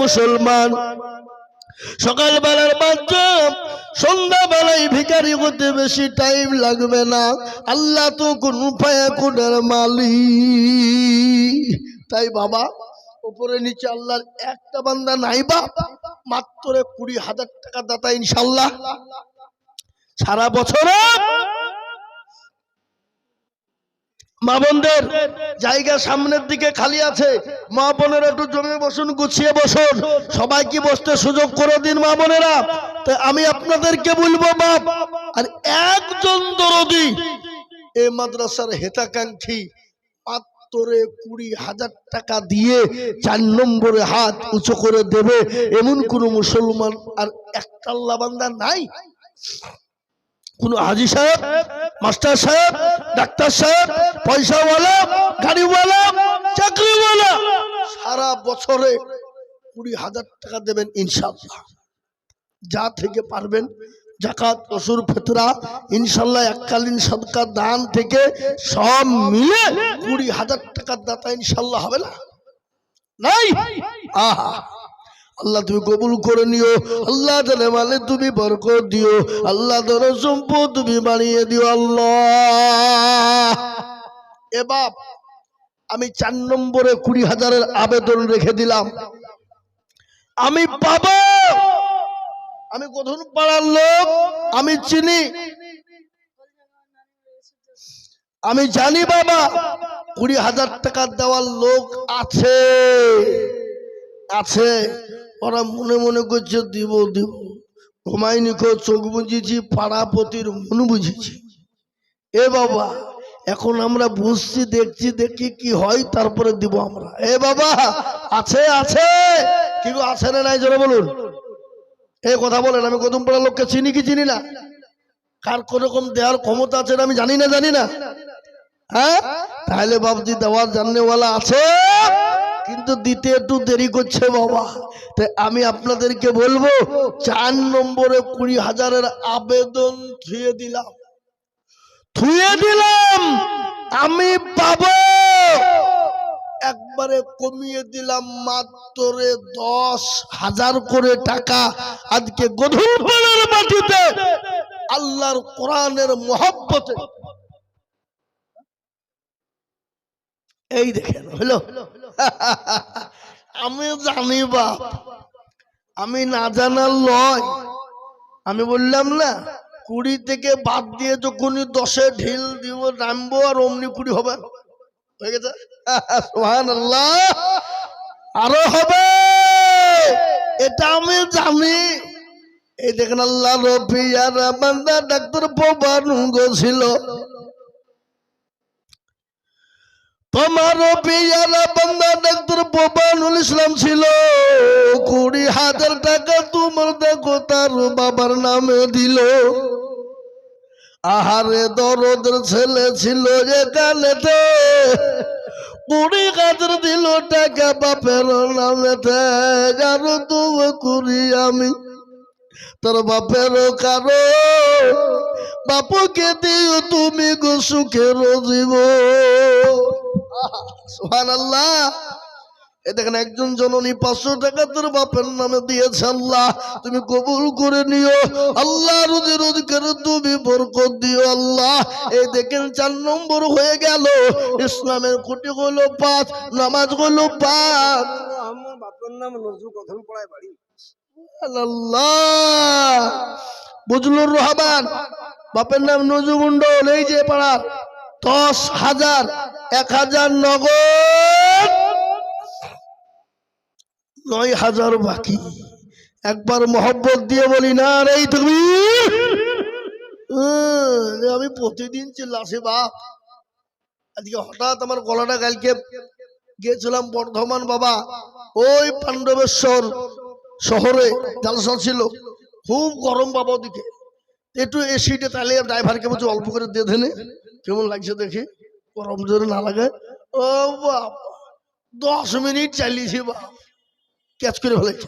মুসলমান, সকালবেলার বাচ্চা সন্ধ্যাবেলায় ভিখারি হতে বেশি টাইম লাগবে না। আল্লাহ তো কোন ফায়াকুনের মালিক। তাই বাবা উপরে নিচে আল্লাহর একটা বান্দা নাই বা মাত্র 20,000 টাকা দাতা ইনশাআল্লাহ সারা বছরে। মা বোনদের জায়গা সামনের দিকে খালি আছে, মা বোনেরা একটু জমে বসুন, গুছিয়ে বসুন, সবাইকে বসতে সুযোগ করে দিন মা বোনেরা। তাই আমি আপনাদেরকে বলবো বাপ আর একজন দরদি এই মাদ্রাসার হেতাকাঙ্ক্ষী মাত্র 20,000 টাকা দিয়ে 4 নম্বরে হাত উঁচু করে দেবে এমন কোন মুসলমান আর একটা আল্লাহ বান্দা নাই? কোন হাজি সাহেব, মাস্টার সাহেব, ডাক্তার সাহেব, পয়সাওয়ালা, গাড়িওয়ালা, চাকরিওয়ালা সারা বছরে 20,000 টাকা দেবেন ইনশাআল্লাহ। যা থেকে পারবেন যাকাত, অসুর, ফিতরা ইনশাআল্লাহ এককালীন সদকা দান থেকে সব মিলে 20,000 টাকার দাতা ইনশাআল্লাহ হবে না? নাই? আহা আল্লাহ তুমি কবুল করে নিও, আল্লাহ জানে মানে তুমি বরকত দিও, আল্লাহ ধরে সম্পদ তুমি বাড়িয়ে দিও আল্লাহ। এ বাপ আমি 4 নম্বরে 20,000-এর আবেদন রেখে দিলাম। আমি পাবো, আমি কোথুন পাড়ার লোক, আমি চিনি, আমি জানি বাবা 20,000 টাকা দেওয়ার লোক আছে আছে। ওরা মনে মনে করছে দিব দিব, ঘুমাইনি, চোখ বুঝেছি, পাড়াপতির মন বুঝেছি। এ বাবা এখন আমরা বুঝছি, দেখছি, দেখি কি হয় তারপরে দিব আমরা। এ বাবা আছে আছে, কিন্তু আছে না নাই জোরে বলুন। এই কথা বলেন, আমি কদম পাড়ার লোককে চিনি কি চিনি না? কার কোনরকম দেওয়ার ক্ষমতা আছে আমি জানি না, জানি না। হ্যাঁ তাহলে বাবজি দেওয়ার জাননেওয়ালা আছে, কিন্তু দিতে একটু দেরি করছে বাবা। তাই আমি আপনাদেরকে বলবো 4 নম্বরে 20,000-এর আবেদন থুয়ে দিলাম, আমি পাবো। একবারে কমিয়ে দিলাম মাত্র 10,000 করে টাকা। আজকে গধূলির মাটিতে আল্লাহর কোরআনের মহব্বতে এই দেখেন হলো। আমি জানি বাপ, আমি না জানার লয়। আমি বললাম না 20 থেকে বাদ দিয়ে যখনই 10-এ ঢিল দিব নামবো আর অমনি 20 হবে, হয়ে গেছে। সুবহানাল্লাহ, আরো হবে, এটা আমি জানি। এই দেখেন আল্লাহ রফিয়ার বান্দা ডাক্তার প্রবানুঙ্গ ছিল, তোমার পিয়ারা বান্দা ডাক্তার প্রবানুল ইসলাম ছিল। 20,000 টাকা তোমার দেখো তার বাবার নামে দিল। আহারে দরদের ছেলে ছিল এখানেতে, 20,000 দিল টাকা বাপের নামেতে। যারো তুমি করি আমি তোর বাপের কারো, বাপুকে দিও তুমি গো সুখের জীবন। সুবহানাল্লাহ। এ দেখেন একজন জননী 500 টাকা তোর বাপের নামে দিয়েছে, আল্লাহ তুমি কবুল করে নিও, আল্লাহ রোজি রোজগার তুমি বরকত দিও আল্লাহ। এই দেখেন 4 নম্বর হয়ে গেল। ইসলামের খুঁটি হলো 5, নামাজ হলো 5। আমার বাপের নাম নজরুল কথন পড়ায় বাড়ি। আল্লাহ, বুজলুর রহমান বাপের নাম নজরুল মন্ডল, এই যে পাড়ার 10,000, 1,000 নগদ, 9,000 বাকি। একবার মোহব্বত দিয়ে বলি না রে তাকবীর। আমি প্রতিদিন চিল্লাছি বাপ। আজকে হঠাৎ আমার গলাটা, কালকে গিয়েছিলাম বর্ধমান বাবা, ওই পাণ্ডবেশ্বর শহরে জালসা ছিল, খুব গরম বাবা ওদিকে। একটু এসিটা তাহলে ড্রাইভারকে বলছে অল্প করে দিয়ে দেনে, কেমন লাগছে দেখি, গরম জোরে না লাগে। ও বাবা 10 মিনিট চালিয়েছি বাপ, ক্যাচ করে ফেলেছে।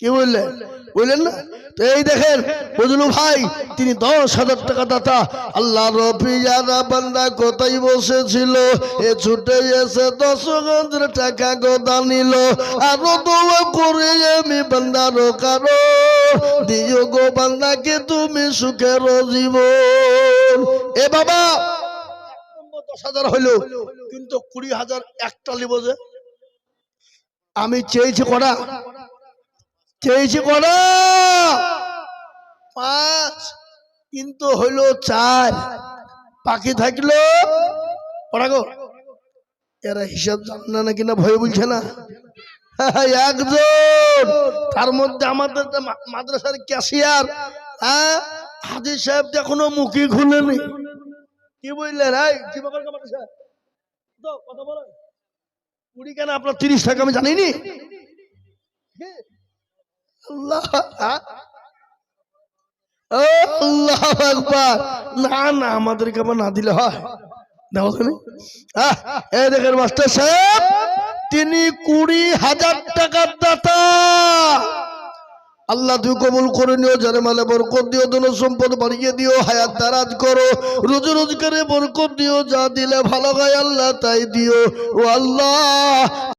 কি বললেন, বললেন না? তো এই দেখেন বুঝলু ভাই, তিনি 10,000 টাকা দাতা। আল্লাহ রফিয়ারা বান্দা কোথায় বসেছিল, এ ছুটে এসে 10,000 টাকা গোদা নিল। আরো দোয়া করে বান্দারও কারো দিও গো বান্দাকে তুমি সুখের জীবন। এ বাবা 10,000 হইল, কিন্তু 20,000 একটা লিব যে। আমি চেয়েছি কটা? চেয়েছি কটা? 5, কিন্তু হইল 4, বাকি থাকলো কটা গো? এরা হিসাব জানে না কিনা ভয় বলছে না। একজন, তার মধ্যে আমাদের মাদ্রাসার ক্যাশিয়ার হাজি সাহেব এখনো মুখই খুলেনি। কি বললেন? কথা বলেন, 20 কেন আপনার 30 টাকা আমি জানিনি। আল্লাহ, আল্লাহ আকবার। না না, আমাদেরকে আবার না দিলে হয়? দেখেন মাস্টার সাহেব, তিনি 20,000 টাকার দাতা। আল্লাহ তুই কবুল করে নিও, জানে মালে বরকত দিও, ধন সম্পদ বাড়িয়ে দিও, হায়াত দারাজ করো, রোজ রোজগারে বরকত দিও, যা দিলে ভালো হয় আল্লাহ তাই দিও। ও আল্লাহ,